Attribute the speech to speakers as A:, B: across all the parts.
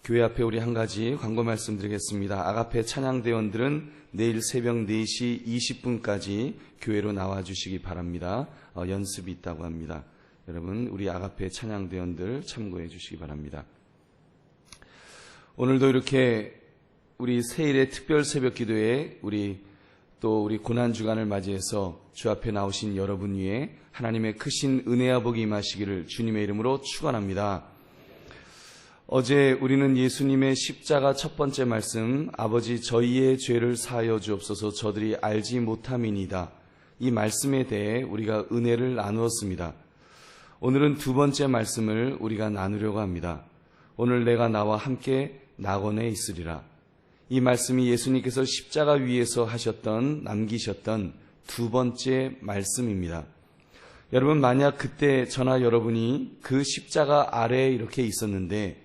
A: 교회 앞에 우리 한 가지 광고 말씀드리겠습니다. 아가페 찬양대원들은 내일 새벽 4시 20분까지 교회로 나와주시기 바랍니다. 연습이 있다고 합니다. 여러분, 우리 아가페 찬양대원들 참고해 주시기 바랍니다. 오늘도 이렇게 우리 세일의 특별 새벽 기도에 우리 고난주간을 맞이해서 주 앞에 나오신 여러분 위에 하나님의 크신 은혜와 복이 임하시기를 주님의 이름으로 축원합니다. 어제 우리는 예수님의 십자가 첫 번째 말씀, 아버지 저희의 죄를 사하여 주옵소서 저들이 알지 못함이니이다. 이 말씀에 대해 우리가 은혜를 나누었습니다. 오늘은 두 번째 말씀을 우리가 나누려고 합니다. 오늘 내가 나와 함께 낙원에 있으리라. 이 말씀이 예수님께서 십자가 위에서 남기셨던 두 번째 말씀입니다. 여러분, 만약 그때 저나 여러분이 그 십자가 아래에 이렇게 있었는데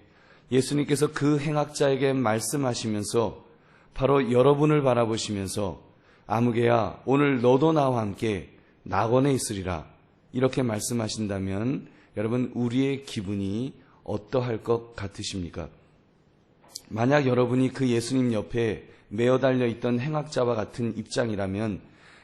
A: 예수님께서 그 행악자에게 말씀하시면서 바로 여러분을 바라보시면서 아무개야 오늘 너도 나와 함께 낙원에 있으리라 이렇게 말씀하신다면 여러분, 우리의 기분이 어떠할 것 같으십니까? 만약 여러분이 그 예수님 옆에 매어 달려 있던 행악자와 같은 입장이라면,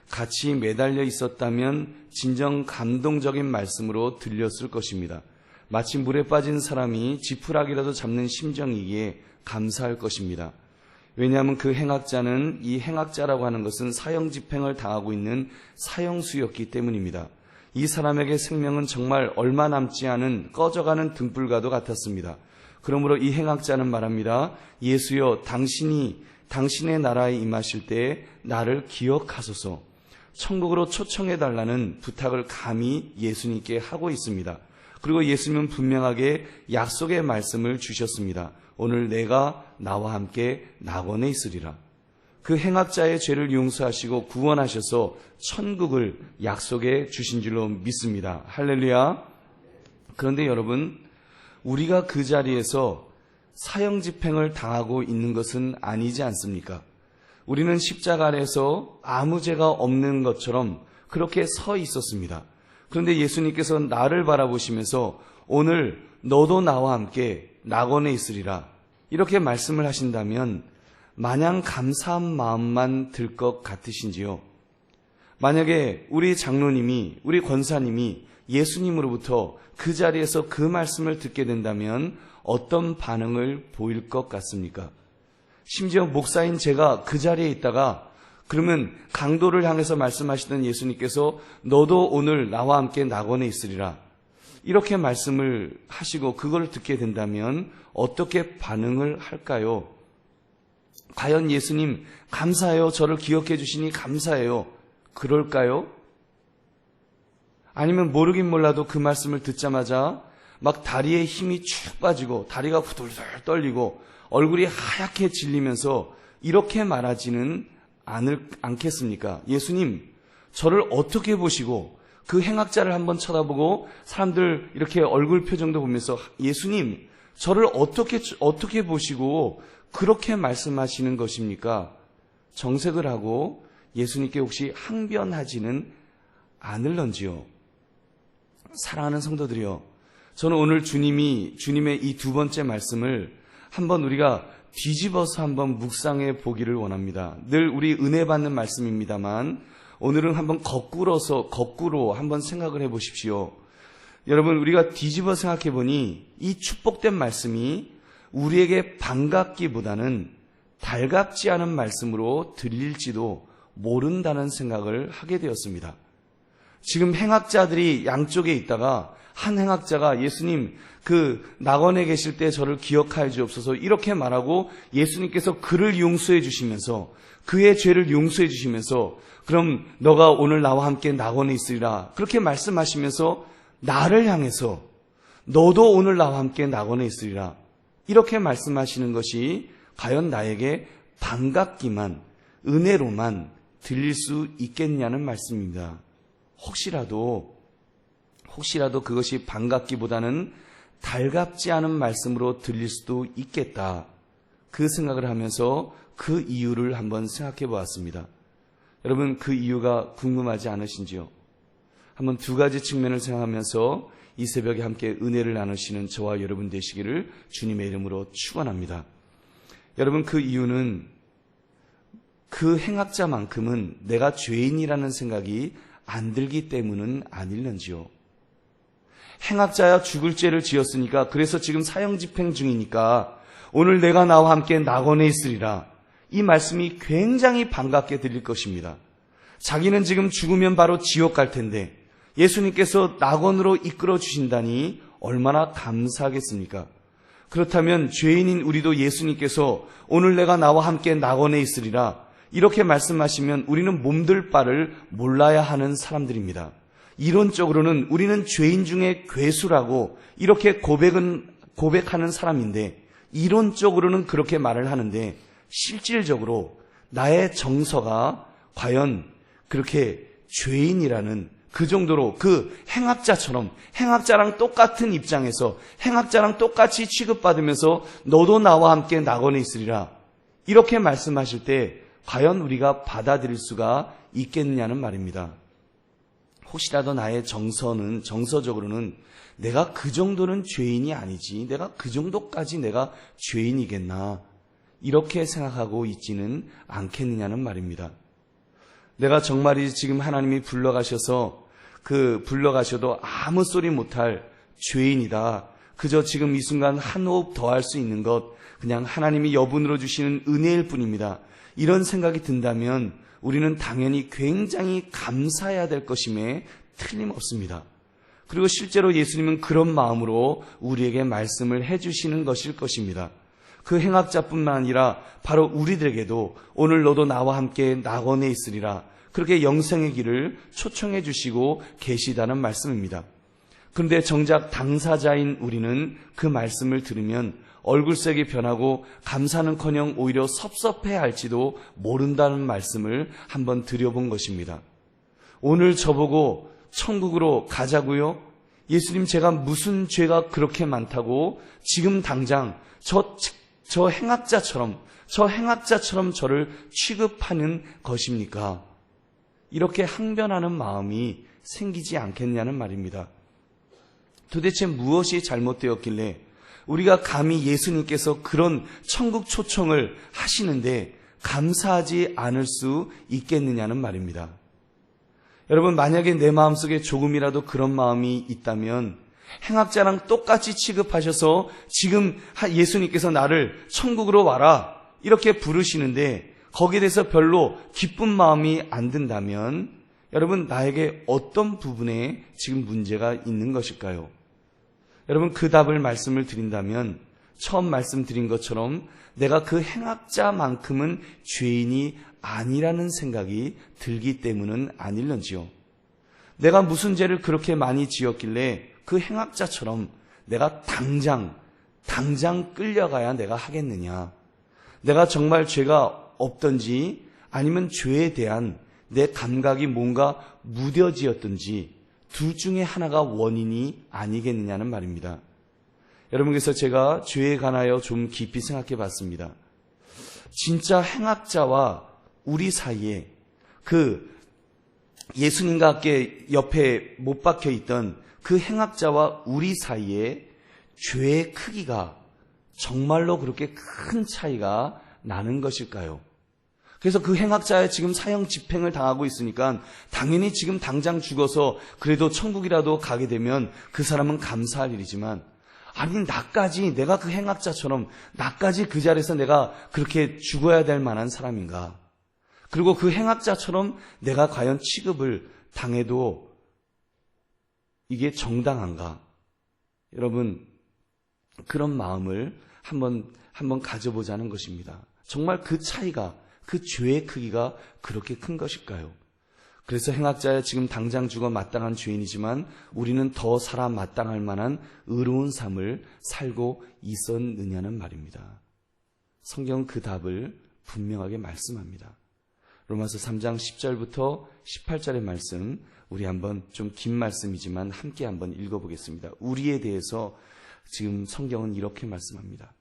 A: 같이 매달려 있었다면 진정 감동적인 말씀으로 들렸을 것입니다. 마치 물에 빠진 사람이 지푸라기라도 잡는 심정이기에 감사할 것입니다. 왜냐하면 그 행악자는, 이 행악자라고 하는 것은 사형집행을 당하고 있는 사형수였기 때문입니다. 이 사람에게 생명은 정말 얼마 남지 않은 꺼져가는 등불과도 같았습니다. 그러므로 이 행악자는 말합니다. 예수여, 당신의 나라에 임하실 때에 나를 기억하소서. 천국으로 초청해달라는 부탁을 감히 예수님께 하고 있습니다. 그리고 예수님은 분명하게 약속의 말씀을 주셨습니다. 오늘 내가 나와 함께 낙원에 있으리라. 그 행악자의 죄를 용서하시고 구원하셔서 천국을 약속해 주신 줄로 믿습니다. 할렐루야. 그런데 여러분, 우리가 그 자리에서 사형집행을 당하고 있는 것은 아니지 않습니까? 우리는 십자가 아래에서 아무 죄가 없는 것처럼 그렇게 서 있었습니다. 그런데 예수님께서 나를 바라보시면서 오늘 너도 나와 함께 낙원에 있으리라 이렇게 말씀을 하신다면 마냥 감사한 마음만 들 것 같으신지요? 만약에 우리 장로님이, 우리 권사님이 예수님으로부터 그 자리에서 그 말씀을 듣게 된다면 어떤 반응을 보일 것 같습니까? 심지어 목사인 제가 그 자리에 있다가 그러면 강도를 향해서 말씀하시던 예수님께서 너도 오늘 나와 함께 낙원에 있으리라 이렇게 말씀을 하시고 그걸 듣게 된다면 어떻게 반응을 할까요? 과연 예수님 감사해요, 저를 기억해 주시니 감사해요, 그럴까요? 아니면 모르긴 몰라도 그 말씀을 듣자마자 막 다리에 힘이 축 빠지고 다리가 후들들 떨리고 얼굴이 하얗게 질리면서 이렇게 말하지는 않겠습니까? 예수님, 저를 어떻게 보시고 그 행악자를 한번 쳐다보고 사람들 이렇게 얼굴 표정도 보면서 예수님, 저를 어떻게 보시고 그렇게 말씀하시는 것입니까? 정색을 하고 예수님께 혹시 항변하지는 않을런지요? 사랑하는 성도들이요, 저는 오늘 주님의 이 두 번째 말씀을 한번 우리가 뒤집어서 한번 묵상해 보기를 원합니다. 늘 우리 은혜 받는 말씀입니다만 오늘은 한번 거꾸로 한번 생각을 해 보십시오. 여러분, 우리가 뒤집어 생각해 보니 이 축복된 말씀이 우리에게 반갑기보다는 달갑지 않은 말씀으로 들릴지도 모른다는 생각을 하게 되었습니다. 지금 행악자들이 양쪽에 있다가 한 행악자가 예수님 그 낙원에 계실 때 저를 기억하여 주옵소서 이렇게 말하고 예수님께서 그를 용서해 주시면서 그의 죄를 용서해 주시면서 그럼 너가 오늘 나와 함께 낙원에 있으리라 그렇게 말씀하시면서 나를 향해서 너도 오늘 나와 함께 낙원에 있으리라 이렇게 말씀하시는 것이 과연 나에게 반갑기만 은혜로만 들릴 수 있겠냐는 말씀입니다. 혹시라도 그것이 반갑기보다는 달갑지 않은 말씀으로 들릴 수도 있겠다. 그 생각을 하면서 그 이유를 한번 생각해 보았습니다. 여러분, 그 이유가 궁금하지 않으신지요? 한번 두 가지 측면을 생각하면서 이 새벽에 함께 은혜를 나누시는 저와 여러분 되시기를 주님의 이름으로 축원합니다. 여러분, 그 이유는 그 행악자만큼은 내가 죄인이라는 생각이 안 들기 때문은 아닐는지요. 행악자야 죽을 죄를 지었으니까, 그래서 지금 사형집행 중이니까 오늘 내가 나와 함께 낙원에 있으리라, 이 말씀이 굉장히 반갑게 들릴 것입니다. 자기는 지금 죽으면 바로 지옥 갈 텐데 예수님께서 낙원으로 이끌어 주신다니 얼마나 감사하겠습니까? 그렇다면 죄인인 우리도 예수님께서 오늘 내가 나와 함께 낙원에 있으리라 이렇게 말씀하시면 우리는 몸둘 바를 몰라야 하는 사람들입니다. 이론적으로는 우리는 죄인 중에 괴수라고 이렇게 고백하는 사람인데, 이론적으로는 그렇게 말을 하는데 실질적으로 나의 정서가 과연 그렇게 죄인이라는 그 정도로 그 행악자처럼, 행악자랑 똑같은 입장에서 행악자랑 똑같이 취급받으면서 너도 나와 함께 낙원에 있으리라 이렇게 말씀하실 때 과연 우리가 받아들일 수가 있겠느냐는 말입니다. 혹시라도 나의 정서적으로는 내가 그 정도는 죄인이 아니지, 내가 그 정도까지 내가 죄인이겠나 이렇게 생각하고 있지는 않겠느냐는 말입니다. 내가 정말이 지금 하나님이 불러가셔도 아무 소리 못할 죄인이다, 그저 지금 이 순간 한 호흡 더 할 수 있는 것 그냥 하나님이 여분으로 주시는 은혜일 뿐입니다, 이런 생각이 든다면 우리는 당연히 굉장히 감사해야 될 것임에 틀림없습니다. 그리고 실제로 예수님은 그런 마음으로 우리에게 말씀을 해주시는 것일 것입니다. 그 행악자뿐만 아니라 바로 우리들에게도 오늘 너도 나와 함께 낙원에 있으리라 그렇게 영생의 길을 초청해 주시고 계시다는 말씀입니다. 그런데 정작 당사자인 우리는 그 말씀을 들으면 얼굴색이 변하고 감사는커녕 오히려 섭섭해할지도 모른다는 말씀을 한번 드려본 것입니다. 오늘 저보고 천국으로 가자고요? 예수님, 제가 무슨 죄가 그렇게 많다고 지금 당장 저 행악자처럼 저를 취급하는 것입니까? 이렇게 항변하는 마음이 생기지 않겠냐는 말입니다. 도대체 무엇이 잘못되었길래 우리가 감히 예수님께서 그런 천국 초청을 하시는데 감사하지 않을 수 있겠느냐는 말입니다. 여러분, 만약에 내 마음속에 조금이라도 그런 마음이 있다면 행악자랑 똑같이 취급하셔서 지금 예수님께서 나를 천국으로 와라 이렇게 부르시는데 거기에 대해서 별로 기쁜 마음이 안 든다면 여러분, 나에게 어떤 부분에 지금 문제가 있는 것일까요? 여러분, 그 답을 말씀을 드린다면 처음 말씀드린 것처럼 내가 그 행악자만큼은 죄인이 아니라는 생각이 들기 때문은 아닐런지요. 내가 무슨 죄를 그렇게 많이 지었길래 그 행악자처럼 내가 당장 끌려가야 내가 하겠느냐. 내가 정말 죄가 없던지 아니면 죄에 대한 내 감각이 뭔가 무뎌지었던지 둘 중에 하나가 원인이 아니겠느냐는 말입니다. 여러분께서 제가 죄에 관하여 좀 깊이 생각해 봤습니다. 진짜 행악자와 우리 사이에 그 예수님과 함께 옆에 못 박혀 있던 그 행악자와 우리 사이에 죄의 크기가 정말로 그렇게 큰 차이가 나는 것일까요? 그래서 그 행악자의 지금 사형 집행을 당하고 있으니까 당연히 지금 당장 죽어서 그래도 천국이라도 가게 되면 그 사람은 감사할 일이지만, 아니 내가 그 행악자처럼 나까지 그 자리에서 내가 그렇게 죽어야 될 만한 사람인가? 그리고 그 행악자처럼 내가 과연 취급을 당해도 이게 정당한가? 여러분, 그런 마음을 한번 가져보자는 것입니다. 정말 그 차이가, 그 죄의 크기가 그렇게 큰 것일까요? 그래서 행악자야 지금 당장 죽어 마땅한 죄인이지만 우리는 더 살아 마땅할 만한 의로운 삶을 살고 있었느냐는 말입니다. 성경은 그 답을 분명하게 말씀합니다. 로마서 3장 10절부터 18절의 말씀, 우리 한번 좀 긴 말씀이지만 함께 한번 읽어보겠습니다. 우리에 대해서 지금 성경은 이렇게 말씀합니다.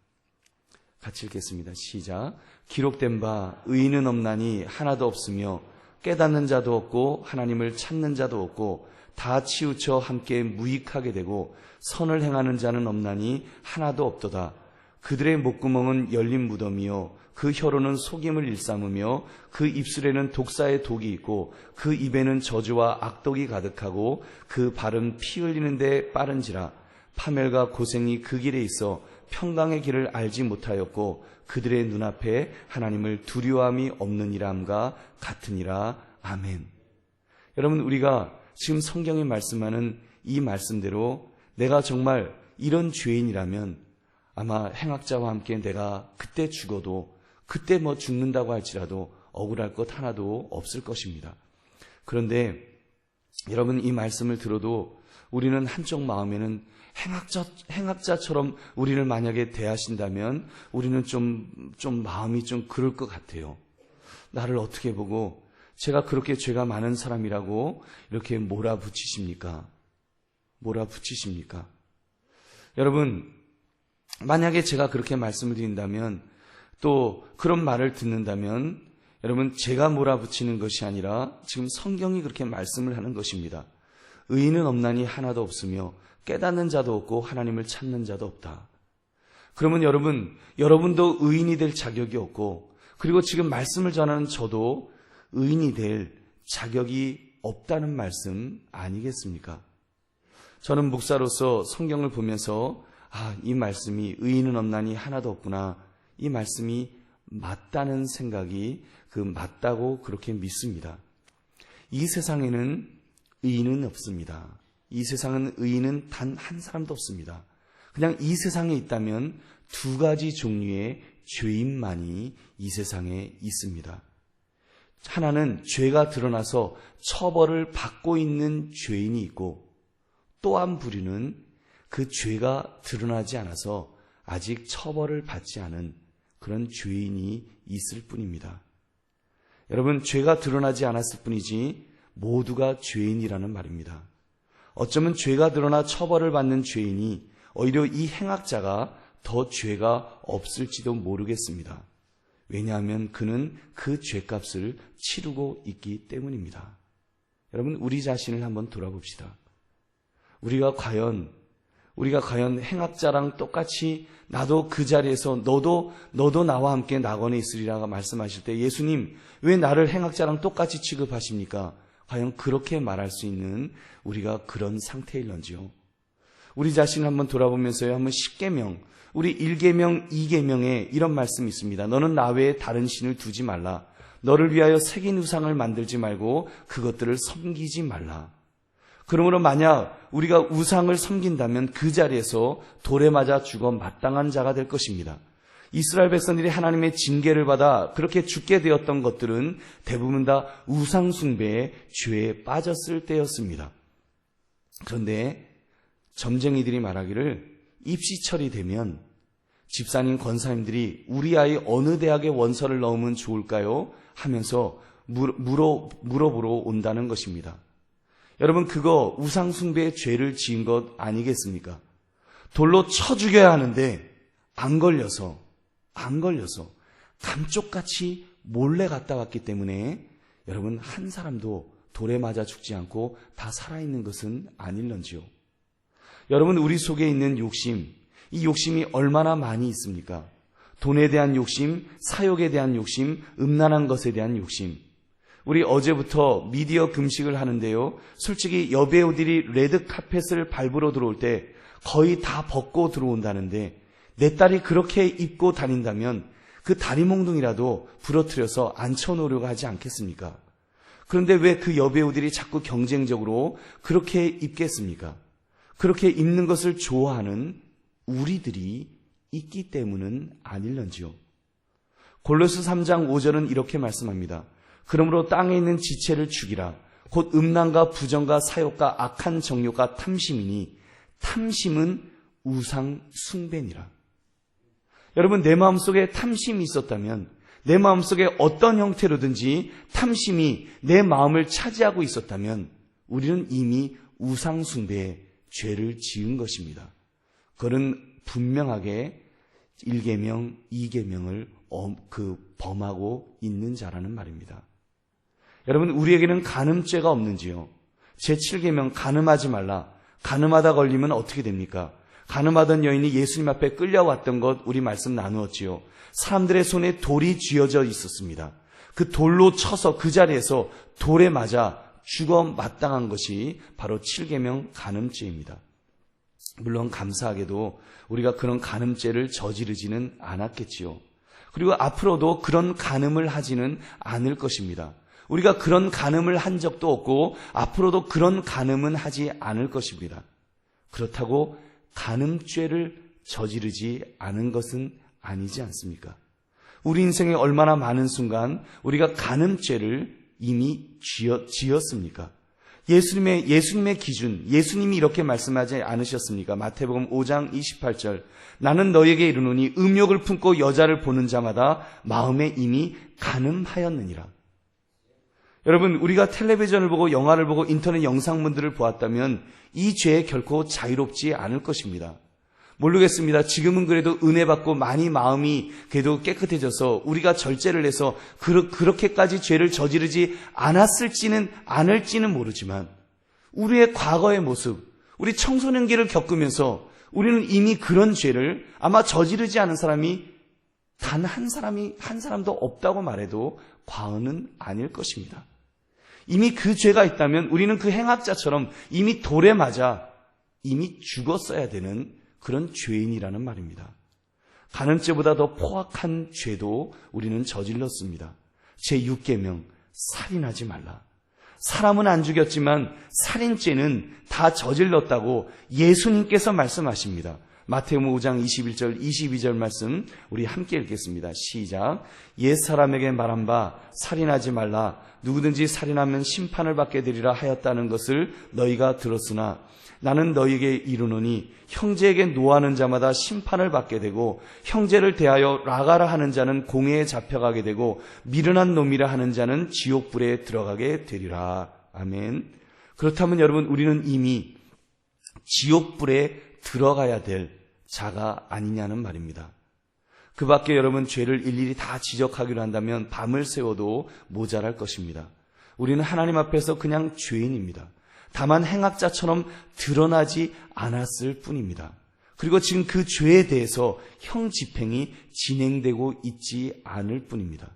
A: 같이 읽겠습니다. 시작. 기록된 바 의인은 없나니 하나도 없으며 깨닫는 자도 없고 하나님을 찾는 자도 없고 다 치우쳐 함께 무익하게 되고 선을 행하는 자는 없나니 하나도 없도다. 그들의 목구멍은 열린 무덤이요 그 혀로는 속임을 일삼으며 그 입술에는 독사의 독이 있고 그 입에는 저주와 악독이 가득하고 그 발은 피 흘리는 데 빠른지라. 파멸과 고생이 그 길에 있어 평강의 길을 알지 못하였고 그들의 눈앞에 하나님을 두려움이 없느니라 함과 같으니라. 아멘. 여러분, 우리가 지금 성경이 말씀하는 이 말씀대로 내가 정말 이런 죄인이라면 아마 행악자와 함께 내가 그때 죽어도, 그때 죽는다고 할지라도 억울할 것 하나도 없을 것입니다. 그런데 여러분, 이 말씀을 들어도 우리는 한쪽 마음에는 행악자처럼 우리를 만약에 대하신다면 우리는 좀 마음이 좀 그럴 것 같아요. 나를 어떻게 보고 제가 그렇게 죄가 많은 사람이라고 이렇게 몰아붙이십니까? 여러분, 만약에 제가 그렇게 말씀을 드린다면, 또 그런 말을 듣는다면 여러분, 제가 몰아붙이는 것이 아니라 지금 성경이 그렇게 말씀을 하는 것입니다. 의인은 없나니 하나도 없으며 깨닫는 자도 없고 하나님을 찾는 자도 없다. 그러면 여러분도 의인이 될 자격이 없고, 그리고 지금 말씀을 전하는 저도 의인이 될 자격이 없다는 말씀 아니겠습니까? 저는 목사로서 성경을 보면서 이 말씀이 의인은 없나니 하나도 없구나, 이 말씀이 맞다는 생각이 맞다고 그렇게 믿습니다. 이 세상에는 의인은 없습니다. 이 세상은 의인은 단 한 사람도 없습니다. 그냥 이 세상에 있다면 두 가지 종류의 죄인만이 이 세상에 있습니다. 하나는 죄가 드러나서 처벌을 받고 있는 죄인이 있고, 또 한 부류는 그 죄가 드러나지 않아서 아직 처벌을 받지 않은 그런 죄인이 있을 뿐입니다. 여러분, 죄가 드러나지 않았을 뿐이지 모두가 죄인이라는 말입니다. 어쩌면 죄가 드러나 처벌을 받는 죄인이 오히려 이 행악자가 더 죄가 없을지도 모르겠습니다. 왜냐하면 그는 그 죄값을 치르고 있기 때문입니다. 여러분, 우리 자신을 한번 돌아봅시다. 우리가 과연 행악자랑 똑같이 나도 그 자리에서 너도 나와 함께 낙원에 있으리라고 말씀하실 때 예수님, 왜 나를 행악자랑 똑같이 취급하십니까? 과연 그렇게 말할 수 있는 우리가 그런 상태일런지요. 우리 자신을 한번 돌아보면서요, 한번 10계명, 우리 1계명, 2계명에 이런 말씀이 있습니다. 너는 나 외에 다른 신을 두지 말라. 너를 위하여 새긴 우상을 만들지 말고 그것들을 섬기지 말라. 그러므로 만약 우리가 우상을 섬긴다면 그 자리에서 돌에 맞아 죽어 마땅한 자가 될 것입니다. 이스라엘 백성들이 하나님의 징계를 받아 그렇게 죽게 되었던 것들은 대부분 다 우상 숭배의 죄에 빠졌을 때였습니다. 그런데 점쟁이들이 말하기를 입시철이 되면 집사님, 권사님들이 우리 아이 어느 대학에 원서를 넣으면 좋을까요? 하면서 물어보러 온다는 것입니다. 여러분, 그거 우상 숭배의 죄를 지은 것 아니겠습니까? 돌로 쳐 죽여야 하는데 안 걸려서 감쪽같이 몰래 갔다 왔기 때문에 여러분, 한 사람도 돌에 맞아 죽지 않고 다 살아있는 것은 아닐런지요. 여러분, 우리 속에 있는 욕심, 이 욕심이 얼마나 많이 있습니까? 돈에 대한 욕심, 사욕에 대한 욕심, 음란한 것에 대한 욕심. 우리 어제부터 미디어 금식을 하는데요, 솔직히 여배우들이 레드카펫을 밟으러 들어올 때 거의 다 벗고 들어온다는데, 내 딸이 그렇게 입고 다닌다면 그 다리몽둥이라도 부러뜨려서 앉혀놓으려고 하지 않겠습니까? 그런데 왜 그 여배우들이 자꾸 경쟁적으로 그렇게 입겠습니까? 그렇게 입는 것을 좋아하는 우리들이 있기 때문은 아닐런지요. 골로새 3장 5절은 이렇게 말씀합니다. 그러므로 땅에 있는 지체를 죽이라. 곧 음란과 부정과 사욕과 악한 정욕과 탐심이니 탐심은 우상 숭배니라. 여러분, 내 마음속에 탐심이 있었다면, 내 마음속에 어떤 형태로든지 탐심이 내 마음을 차지하고 있었다면 우리는 이미 우상 숭배의 죄를 지은 것입니다. 그는 분명하게 1계명, 2계명을 범하고 있는 자라는 말입니다. 여러분, 우리에게는 간음죄가 없는지요? 제7계명 간음하지 말라. 간음하다 걸리면 어떻게 됩니까? 간음하던 여인이 예수님 앞에 끌려왔던 것 우리 말씀 나누었지요. 사람들의 손에 돌이 쥐어져 있었습니다. 그 돌로 쳐서 그 자리에서 돌에 맞아 죽어 마땅한 것이 바로 7계명 간음죄입니다. 물론 감사하게도 우리가 그런 간음죄를 저지르지는 않았겠지요. 그리고 앞으로도 그런 간음을 하지는 않을 것입니다. 우리가 그런 간음을 한 적도 없고 앞으로도 그런 간음은 하지 않을 것입니다. 그렇다고 간음죄를 저지르지 않은 것은 아니지 않습니까? 우리 인생에 얼마나 많은 순간 우리가 간음죄를 이미 지었습니까? 예수님의 기준, 예수님이 이렇게 말씀하지 않으셨습니까? 마태복음 5장 28절, 나는 너에게 이르노니 음욕을 품고 여자를 보는 자마다 마음에 이미 간음하였느니라. 여러분, 우리가 텔레비전을 보고 영화를 보고 인터넷 영상문들을 보았다면 이 죄에 결코 자유롭지 않을 것입니다. 모르겠습니다. 지금은 그래도 은혜 받고 많이 마음이 그래도 깨끗해져서 우리가 절제를 해서 그렇게까지 죄를 저지르지 않을지는 모르지만 우리의 과거의 모습, 우리 청소년기를 겪으면서 우리는 이미 그런 죄를 아마 저지르지 않은 사람이 단 한 사람도 없다고 말해도 과언은 아닐 것입니다. 이미 그 죄가 있다면 우리는 그 행악자처럼 이미 돌에 맞아 이미 죽었어야 되는 그런 죄인이라는 말입니다. 간음죄보다 더 포악한 죄도 우리는 저질렀습니다. 제6계명 살인하지 말라. 사람은 안 죽였지만 살인죄는 다 저질렀다고 예수님께서 말씀하십니다. 마태복음 5장 21절 22절 말씀 우리 함께 읽겠습니다. 시작. 옛사람에게 말한 바 살인하지 말라. 누구든지 살인하면 심판을 받게 되리라 하였다는 것을 너희가 들었으나 나는 너희에게 이르노니 형제에게 노하는 자마다 심판을 받게 되고 형제를 대하여 라가라 하는 자는 공회에 잡혀가게 되고 미련한 놈이라 하는 자는 지옥불에 들어가게 되리라. 아멘. 그렇다면 여러분, 우리는 이미 지옥불에 들어가야 될 자가 아니냐는 말입니다. 그 밖에 여러분, 죄를 일일이 다 지적하기로 한다면 밤을 새워도 모자랄 것입니다. 우리는 하나님 앞에서 그냥 죄인입니다. 다만 행악자처럼 드러나지 않았을 뿐입니다. 그리고 지금 그 죄에 대해서 형 집행이 진행되고 있지 않을 뿐입니다.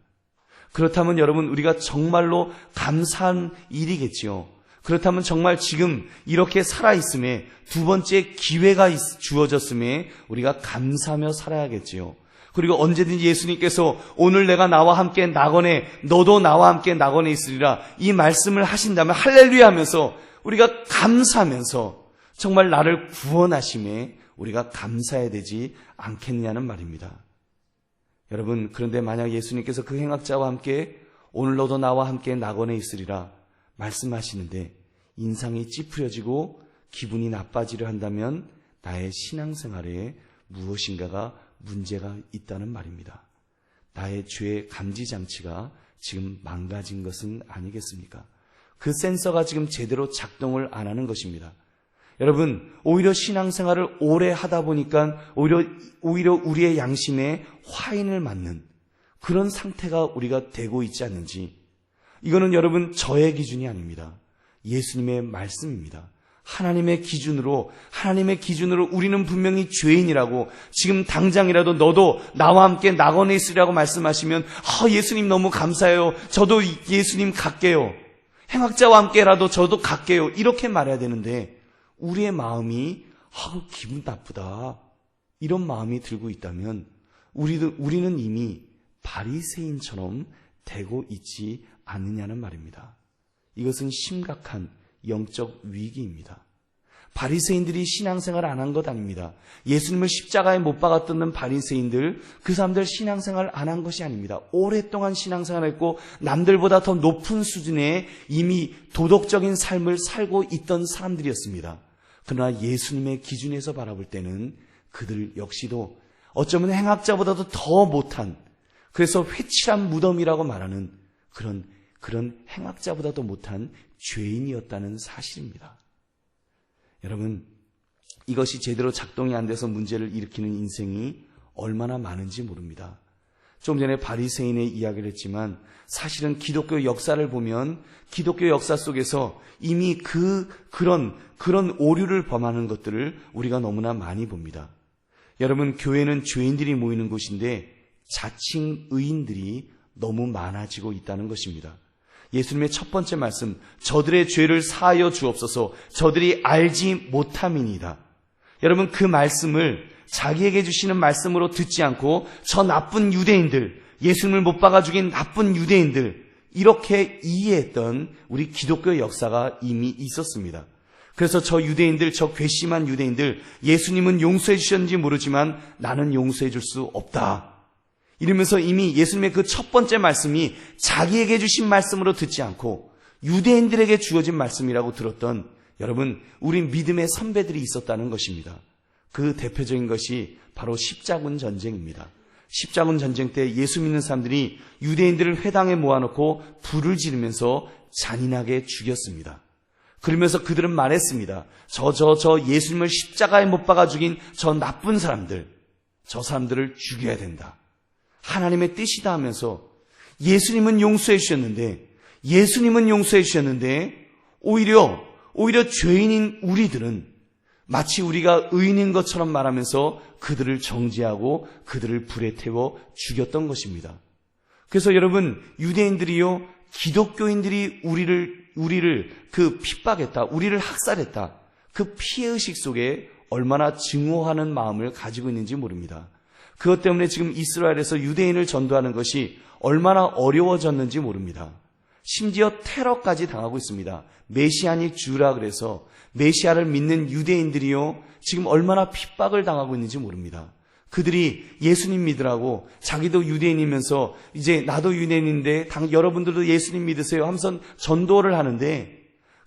A: 그렇다면 여러분, 우리가 정말로 감사한 일이겠지요. 그렇다면 정말 지금 이렇게 살아있음에 두 번째 기회가 주어졌음에 우리가 감사하며 살아야겠지요. 그리고 언제든지 예수님께서 오늘 내가 나와 함께 낙원에 너도 나와 함께 낙원에 있으리라 이 말씀을 하신다면 할렐루야 하면서 우리가 감사하면서 정말 나를 구원하심에 우리가 감사해야 되지 않겠냐는 말입니다. 여러분, 그런데 만약 예수님께서 그 행악자와 함께 오늘 너도 나와 함께 낙원에 있으리라 말씀하시는데 인상이 찌푸려지고 기분이 나빠지려 한다면 나의 신앙생활에 무엇인가가 문제가 있다는 말입니다. 나의 죄의 감지장치가 지금 망가진 것은 아니겠습니까? 그 센서가 지금 제대로 작동을 안 하는 것입니다. 여러분, 오히려 신앙생활을 오래 하다 보니까 오히려 우리의 양심에 화인을 맞는 그런 상태가 우리가 되고 있지 않는지, 이거는 여러분 저의 기준이 아닙니다. 예수님의 말씀입니다. 하나님의 기준으로 우리는 분명히 죄인이라고, 지금 당장이라도 너도 나와 함께 낙원에 있으리라고 말씀하시면 예수님 너무 감사해요. 저도 예수님 갈게요. 행악자와 함께라도 저도 갈게요. 이렇게 말해야 되는데 우리의 마음이 기분 나쁘다 이런 마음이 들고 있다면 우리는 이미 바리새인처럼 되고 있지 않느냐는 말입니다. 이것은 심각한 영적 위기입니다. 바리새인들이 신앙생활을 안 한 것 아닙니다. 예수님을 십자가에 못 박았던 바리새인들, 그 사람들 신앙생활을 안 한 것이 아닙니다. 오랫동안 신앙생활을 했고 남들보다 더 높은 수준의 이미 도덕적인 삶을 살고 있던 사람들이었습니다. 그러나 예수님의 기준에서 바라볼 때는 그들 역시도 어쩌면 행악자보다도 더 못한, 그래서 회칠한 무덤이라고 말하는 그런 행악자보다도 못한 죄인이었다는 사실입니다. 여러분, 이것이 제대로 작동이 안 돼서 문제를 일으키는 인생이 얼마나 많은지 모릅니다. 좀 전에 바리새인의 이야기를 했지만 사실은 기독교 역사를 보면 기독교 역사 속에서 이미 그런 오류를 범하는 것들을 우리가 너무나 많이 봅니다. 여러분, 교회는 죄인들이 모이는 곳인데 자칭 의인들이 너무 많아지고 있다는 것입니다. 예수님의 첫 번째 말씀, 저들의 죄를 사하여 주옵소서, 저들이 알지 못함이니이다. 여러분, 그 말씀을 자기에게 주시는 말씀으로 듣지 않고 저 나쁜 유대인들, 예수님을 못 박아 죽인 나쁜 유대인들, 이렇게 이해했던 우리 기독교 역사가 이미 있었습니다. 그래서 저 유대인들, 저 괘씸한 유대인들, 예수님은 용서해 주셨는지 모르지만 나는 용서해 줄 수 없다. 이러면서 이미 예수님의 그 첫 번째 말씀이 자기에게 주신 말씀으로 듣지 않고 유대인들에게 주어진 말씀이라고 들었던 여러분, 우리 믿음의 선배들이 있었다는 것입니다. 그 대표적인 것이 바로 십자군 전쟁입니다. 십자군 전쟁 때 예수 믿는 사람들이 유대인들을 회당에 모아놓고 불을 지르면서 잔인하게 죽였습니다. 그러면서 그들은 말했습니다. 저 예수님을 십자가에 못 박아 죽인 저 나쁜 사람들, 저 사람들을 죽여야 된다. 하나님의 뜻이다 하면서 예수님은 용서해 주셨는데 오히려 죄인인 우리들은 마치 우리가 의인인 것처럼 말하면서 그들을 정죄하고 그들을 불에 태워 죽였던 것입니다. 그래서 여러분, 유대인들이요, 기독교인들이 우리를 그 핍박했다, 우리를 학살했다, 그 피해의식 속에 얼마나 증오하는 마음을 가지고 있는지 모릅니다. 그것 때문에 지금 이스라엘에서 유대인을 전도하는 것이 얼마나 어려워졌는지 모릅니다. 심지어 테러까지 당하고 있습니다. 메시아닉 주라 그래서 메시아를 믿는 유대인들이요, 지금 얼마나 핍박을 당하고 있는지 모릅니다. 그들이 예수님 믿으라고 자기도 유대인이면서 이제 나도 유대인인데 여러분들도 예수님 믿으세요 하면서 전도를 하는데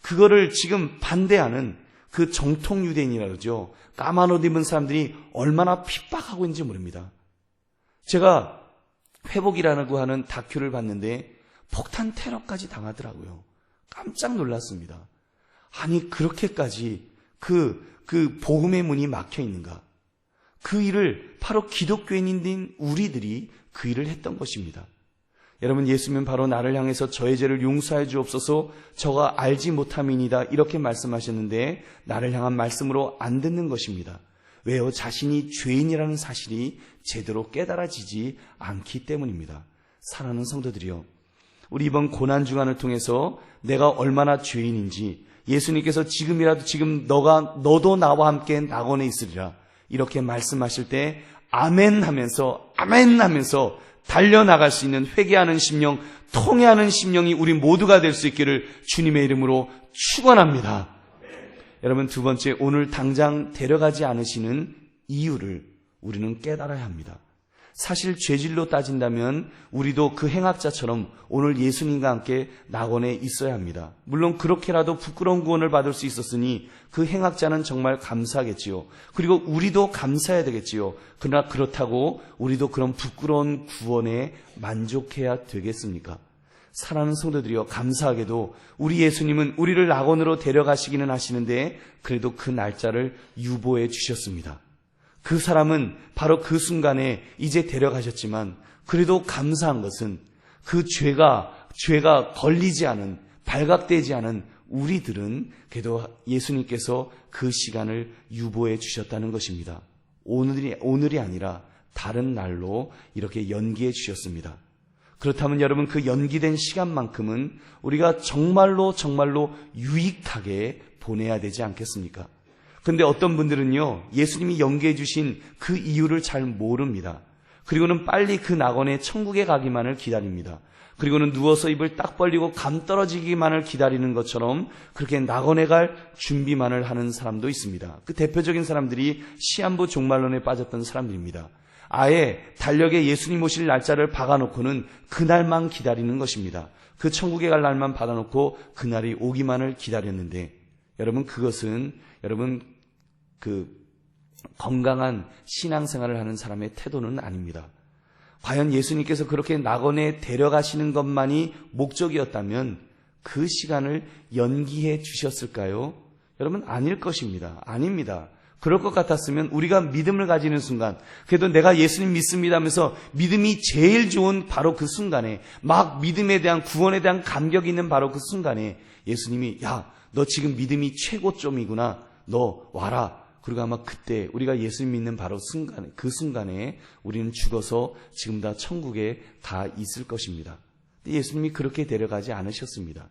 A: 그거를 지금 반대하는 그 정통 유대인이라 그러죠. 까만 옷 입은 사람들이 얼마나 핍박하고 있는지 모릅니다. 제가 회복이라고 하는 다큐를 봤는데 폭탄 테러까지 당하더라고요. 깜짝 놀랐습니다. 아니, 그렇게까지 그 복음의 문이 막혀 있는가? 그 일을 바로 기독교인인 우리들이 그 일을 했던 것입니다. 여러분, 예수님은 바로 나를 향해서 저의 죄를 용서해 주옵소서, 저가 알지 못함이니이다, 이렇게 말씀하셨는데 나를 향한 말씀으로 안 듣는 것입니다. 왜요? 자신이 죄인이라는 사실이 제대로 깨달아지지 않기 때문입니다. 사랑하는 성도들이요, 우리 이번 고난주간을 통해서 내가 얼마나 죄인인지 예수님께서 지금 너도 나와 함께 낙원에 있으리라 이렇게 말씀하실 때 아멘 하면서 달려나갈 수 있는 회개하는 심령, 통회하는 심령이 우리 모두가 될 수 있기를 주님의 이름으로 축원합니다. 여러분, 두 번째, 오늘 당장 데려가지 않으시는 이유를 우리는 깨달아야 합니다. 사실 죄질로 따진다면 우리도 그 행악자처럼 오늘 예수님과 함께 낙원에 있어야 합니다. 물론 그렇게라도 부끄러운 구원을 받을 수 있었으니 그 행악자는 정말 감사하겠지요. 그리고 우리도 감사해야 되겠지요. 그러나 그렇다고 우리도 그런 부끄러운 구원에 만족해야 되겠습니까? 사랑하는 성도들이여, 감사하게도 우리 예수님은 우리를 낙원으로 데려가시기는 하시는데 그래도 그 날짜를 유보해 주셨습니다. 그 사람은 바로 그 순간에 이제 데려가셨지만 그래도 감사한 것은 그 죄가 걸리지 않은, 발각되지 않은 우리들은 그래도 예수님께서 그 시간을 유보해 주셨다는 것입니다. 오늘이 아니라 다른 날로 이렇게 연기해 주셨습니다. 그렇다면 여러분, 그 연기된 시간만큼은 우리가 정말로 유익하게 보내야 되지 않겠습니까? 근데 어떤 분들은요, 예수님이 연기해 주신 그 이유를 잘 모릅니다. 그리고는 빨리 그 낙원에 천국에 가기만을 기다립니다. 그리고는 누워서 입을 딱 벌리고 감 떨어지기만을 기다리는 것처럼 그렇게 낙원에 갈 준비만을 하는 사람도 있습니다. 그 대표적인 사람들이 시한부 종말론에 빠졌던 사람들입니다. 아예 달력에 예수님 오실 날짜를 박아놓고는 그날만 기다리는 것입니다. 그 천국에 갈 날만 박아놓고 그날이 오기만을 기다렸는데 여러분, 그것은 그 건강한 신앙생활을 하는 사람의 태도는 아닙니다. 과연 예수님께서 그렇게 낙원에 데려가시는 것만이 목적이었다면 그 시간을 연기해 주셨을까요? 여러분, 아닐 것입니다. 아닙니다. 그럴 것 같았으면 우리가 믿음을 가지는 순간, 그래도 내가 예수님 믿습니다 하면서 믿음이 제일 좋은 바로 그 순간에, 막 믿음에 대한, 구원에 대한 감격이 있는 바로 그 순간에 예수님이 야, 너 지금 믿음이 최고점이구나, 너 와라. 그리고 아마 그때 우리가 예수님 믿는 바로 순간, 그 순간에 우리는 죽어서 지금 다 천국에 다 있을 것입니다. 예수님이 그렇게 데려가지 않으셨습니다.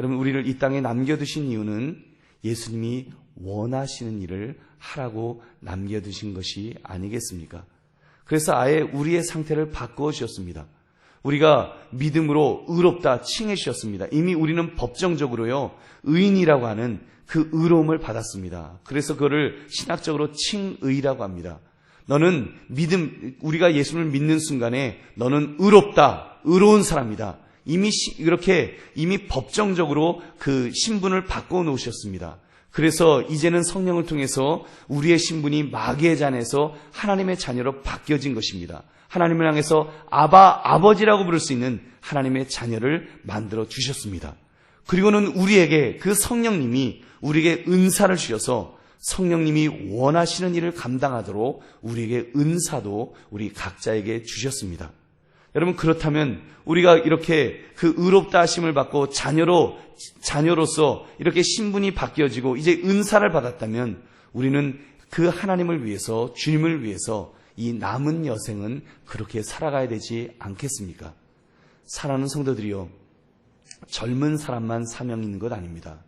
A: 여러분, 우리를 이 땅에 남겨두신 이유는 예수님이 원하시는 일을 하라고 남겨두신 것이 아니겠습니까? 그래서 아예 우리의 상태를 바꾸어 주셨습니다. 우리가 믿음으로 의롭다 칭해 주셨습니다. 이미 우리는 법정적으로요, 의인이라고 하는 그 의로움을 받았습니다. 그래서 그거를 신학적으로 칭의라고 합니다. 너는 우리가 예수님을 믿는 순간에 너는 의롭다, 의로운 사람이다. 이미 법정적으로 그 신분을 바꿔 놓으셨습니다. 그래서 이제는 성령을 통해서 우리의 신분이 마귀의 잔에서 하나님의 자녀로 바뀌어진 것입니다. 하나님을 향해서 아버지라고 부를 수 있는 하나님의 자녀를 만들어 주셨습니다. 그리고는 우리에게 그 성령님이 우리에게 은사를 주셔서 성령님이 원하시는 일을 감당하도록 우리에게 은사도 우리 각자에게 주셨습니다. 여러분, 그렇다면 우리가 이렇게 그 의롭다 하심을 받고 자녀로서 이렇게 신분이 바뀌어지고 이제 은사를 받았다면 우리는 그 하나님을 위해서, 주님을 위해서 이 남은 여생은 그렇게 살아가야 되지 않겠습니까? 사랑하는 성도들이요, 젊은 사람만 사명 있는 것 아닙니다.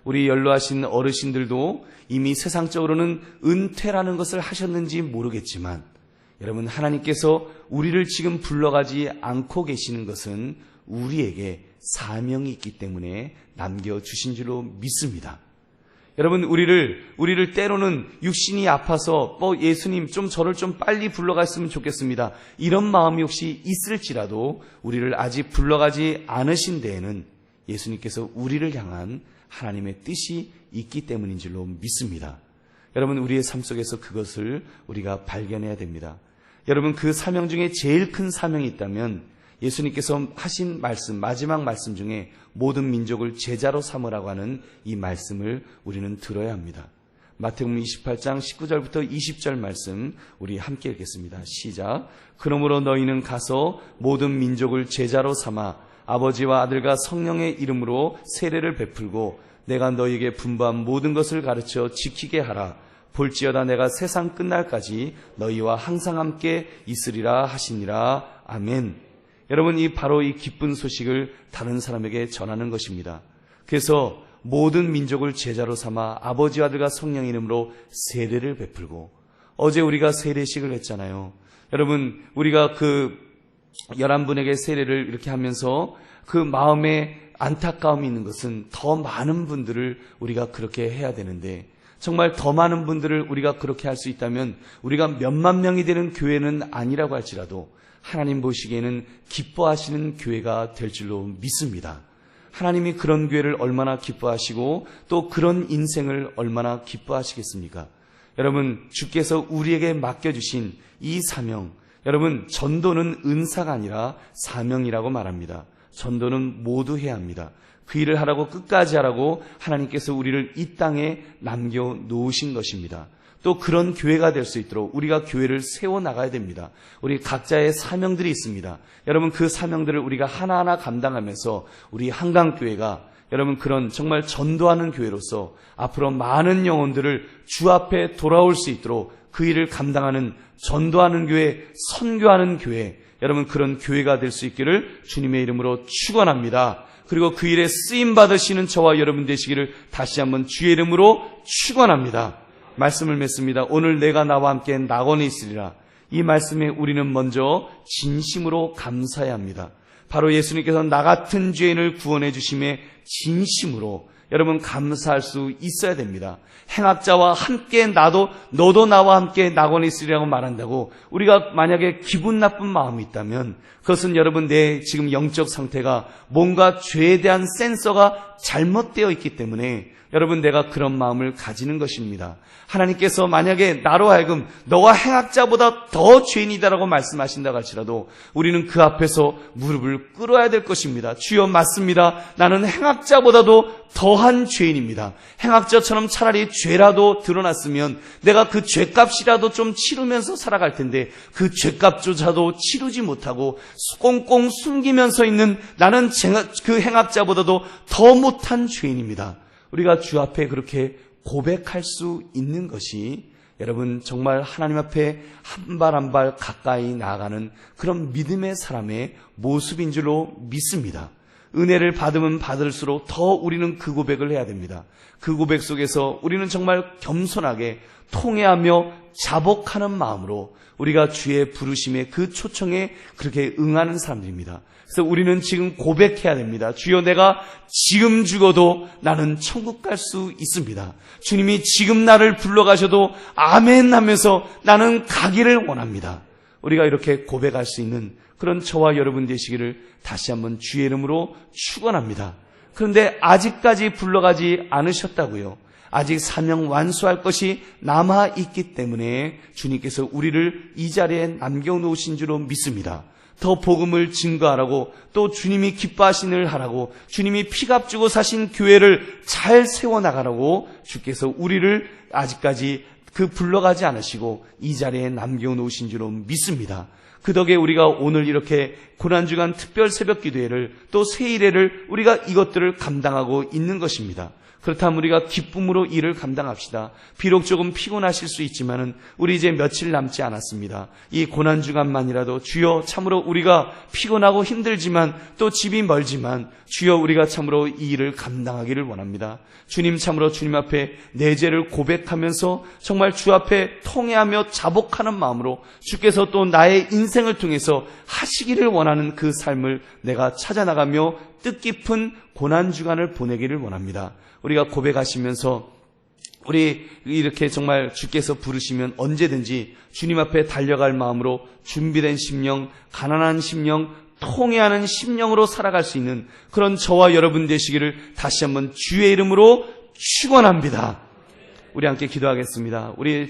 A: 우리 연로하신 어르신들도 이미 세상적으로는 은퇴라는 것을 하셨는지 모르겠지만, 여러분, 하나님께서 우리를 지금 불러가지 않고 계시는 것은 우리에게 사명이 있기 때문에 남겨주신 줄로 믿습니다. 여러분, 우리를 때로는 육신이 아파서 예수님 좀 저를 좀 빨리 불러갔으면 좋겠습니다, 이런 마음이 혹시 있을지라도 우리를 아직 불러가지 않으신 데에는 예수님께서 우리를 향한 하나님의 뜻이 있기 때문인 줄로 믿습니다. 여러분, 우리의 삶 속에서 그것을 우리가 발견해야 됩니다. 여러분, 그 사명 중에 제일 큰 사명이 있다면 예수님께서 하신 말씀, 마지막 말씀 중에 모든 민족을 제자로 삼으라고 하는 이 말씀을 우리는 들어야 합니다. 마태복음 28장 19절부터 20절 말씀 우리 함께 읽겠습니다. 시작. 그러므로 너희는 가서 모든 민족을 제자로 삼아 아버지와 아들과 성령의 이름으로 세례를 베풀고 내가 너희에게 분부한 모든 것을 가르쳐 지키게 하라. 볼지어다 내가 세상 끝날까지 너희와 항상 함께 있으리라 하시니라. 아멘. 여러분, 바로 이 기쁜 소식을 다른 사람에게 전하는 것입니다. 그래서 모든 민족을 제자로 삼아 아버지와 아들과 성령의 이름으로 세례를 베풀고, 어제 우리가 세례식을 했잖아요. 여러분, 우리가 그 11분에게 세례를 이렇게 하면서 그 마음에 안타까움이 있는 것은 더 많은 분들을 우리가 그렇게 해야 되는데, 정말 더 많은 분들을 우리가 그렇게 할 수 있다면 우리가 몇만 명이 되는 교회는 아니라고 할지라도 하나님 보시기에는 기뻐하시는 교회가 될 줄로 믿습니다. 하나님이 그런 교회를 얼마나 기뻐하시고 또 그런 인생을 얼마나 기뻐하시겠습니까? 여러분, 주께서 우리에게 맡겨주신 이 사명, 여러분, 전도는 은사가 아니라 사명이라고 말합니다. 전도는 모두 해야 합니다. 그 일을 하라고, 끝까지 하라고 하나님께서 우리를 이 땅에 남겨놓으신 것입니다. 또 그런 교회가 될 수 있도록 우리가 교회를 세워나가야 됩니다. 우리 각자의 사명들이 있습니다. 여러분, 그 사명들을 우리가 하나하나 감당하면서 우리 한강교회가 여러분 그런 정말 전도하는 교회로서 앞으로 많은 영혼들을 주 앞에 돌아올 수 있도록 그 일을 감당하는 전도하는 교회, 선교하는 교회, 여러분 그런 교회가 될 수 있기를 주님의 이름으로 축원합니다. 그리고 그 일에 쓰임 받으시는 저와 여러분 되시기를 다시 한번 주의 이름으로 축원합니다. 말씀을 맺습니다. 오늘 내가 나와 함께 낙원에 있으리라. 이 말씀에 우리는 먼저 진심으로 감사해야 합니다. 바로 예수님께서 나 같은 죄인을 구원해 주심에 진심으로 여러분 감사할 수 있어야 됩니다. 행악자와 함께 너도 나와 함께 낙원에 있으리라고 말한다고 우리가 만약에 기분 나쁜 마음이 있다면 그것은 여러분 내 지금 영적 상태가 뭔가 죄에 대한 센서가 잘못되어 있기 때문에 여러분 내가 그런 마음을 가지는 것입니다. 하나님께서 만약에 나로 하여금 너와 행악자보다 더 죄인이다라고 말씀하신다고 할지라도 우리는 그 앞에서 무릎을 꿇어야 될 것입니다. 주여 맞습니다. 나는 행악자보다도 더 더한 죄인입니다. 행악자처럼 차라리 죄라도 드러났으면 내가 그 죄값이라도 좀 치르면서 살아갈 텐데 그 죄값조차도 치르지 못하고 꽁꽁 숨기면서 있는 나는 그 행악자보다도 더 못한 죄인입니다. 우리가 주 앞에 그렇게 고백할 수 있는 것이 여러분 정말 하나님 앞에 한 발 한 발 가까이 나아가는 그런 믿음의 사람의 모습인 줄로 믿습니다. 은혜를 받으면 받을수록 더 우리는 그 고백을 해야 됩니다. 그 고백 속에서 우리는 정말 겸손하게 통회하며 자복하는 마음으로 우리가 주의 부르심에 그 초청에 그렇게 응하는 사람들입니다. 그래서 우리는 지금 고백해야 됩니다. 주여, 내가 지금 죽어도 나는 천국 갈 수 있습니다. 주님이 지금 나를 불러가셔도 아멘 하면서 나는 가기를 원합니다. 우리가 이렇게 고백할 수 있는 그런 저와 여러분 되시기를 다시 한번 주의 이름으로 축원합니다. 그런데 아직까지 불러가지 않으셨다고요. 아직 사명 완수할 것이 남아있기 때문에 주님께서 우리를 이 자리에 남겨놓으신 줄로 믿습니다. 더 복음을 증거하라고, 또 주님이 기뻐하신 일을 하라고, 주님이 피값 주고 사신 교회를 잘 세워나가라고 주께서 우리를 아직까지 그 불러가지 않으시고 이 자리에 남겨놓으신 줄로 믿습니다. 그 덕에 우리가 오늘 이렇게 고난주간 특별 새벽 기도회를 또 세일회를 우리가 이것들을 감당하고 있는 것입니다. 그렇다면 우리가 기쁨으로 일을 감당합시다. 비록 조금 피곤하실 수 있지만은 우리 이제 며칠 남지 않았습니다. 이 고난주간만이라도 주여, 참으로 우리가 피곤하고 힘들지만 또 집이 멀지만 주여, 우리가 참으로 이 일을 감당하기를 원합니다. 주님, 참으로 주님 앞에 내 죄를 고백하면서 정말 주 앞에 통회하며 자복하는 마음으로 주께서 또 나의 인생을 통해서 하시기를 원하는 그 삶을 내가 찾아나가며 뜻깊은 고난주간을 보내기를 원합니다. 우리가 고백하시면서 우리 이렇게 정말 주께서 부르시면 언제든지 주님 앞에 달려갈 마음으로 준비된 심령, 가난한 심령, 통회하는 심령으로 살아갈 수 있는 그런 저와 여러분 되시기를 다시 한번 주의 이름으로 축원합니다. 우리 함께 기도하겠습니다. 우리